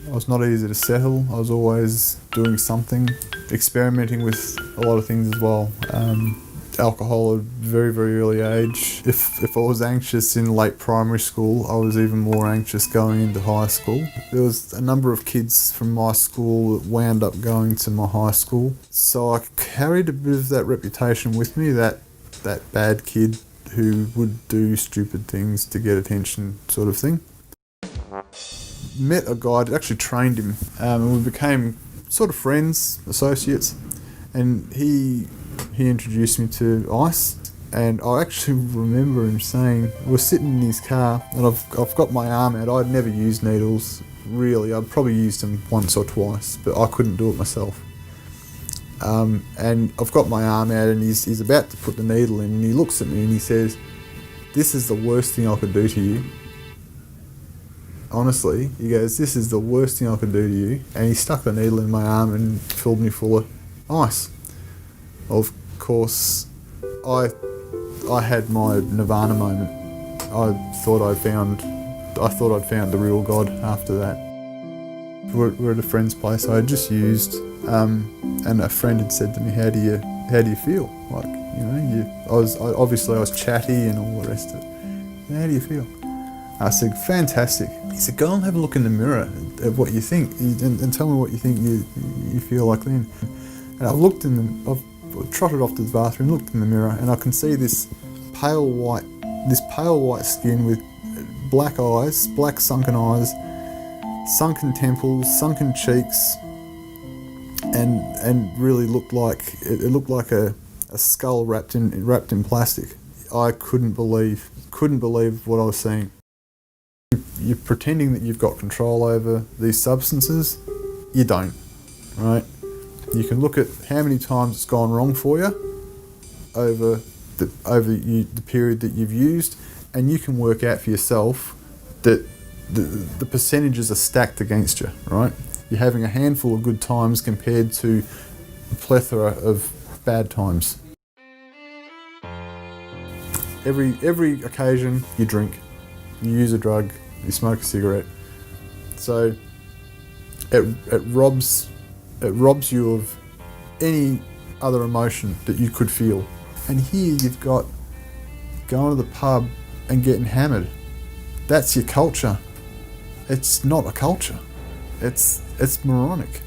I was not easy to settle. I was always doing something, experimenting with a lot of things as well. Alcohol at a very, very early age. If I was anxious in late primary school, I was even more anxious going into high school. There was a number of kids from my school that wound up going to my high school. So I carried a bit of that reputation with me, that bad kid who would do stupid things to get attention sort of thing. Met a guy that actually trained him, and we became sort of friends, associates, and he introduced me to ice. And I actually remember him saying, we're sitting in his car and I've got my arm out. I'd never used needles, really. I'd probably used them once or twice, but I couldn't do it myself. And I've got my arm out and he's about to put the needle in, and he looks at me and he says, "This is the worst thing I could do to you." Honestly, he goes, "This is the worst thing I could do to you." And he stuck the needle in my arm and filled me full of ice. Of course, I had my nirvana moment. I thought I'd found the real God after that. We're at a friend's place. I had just used, and a friend had said to me, "How do you feel?" Like, I was chatty and all the rest of it. "How do you feel?" I said, "Fantastic." He said, "Go and have a look in the mirror at what you think, and tell me what you think you feel like then." And I've trotted off to the bathroom, looked in the mirror, and I can see this pale white skin with black eyes, black sunken eyes, sunken temples, sunken cheeks, and really looked like a skull wrapped in plastic. I couldn't believe what I was seeing. You're pretending that you've got control over these substances. You don't, right? You can look at how many times it's gone wrong for you over the period that you've used, and you can work out for yourself that the percentages are stacked against you, right? You're having a handful of good times compared to a plethora of bad times. Every occasion you drink, you use a drug, you smoke a cigarette. So it robs you of any other emotion that you could feel. And here you've got going to the pub and getting hammered. That's your culture. It's not a culture. It's moronic.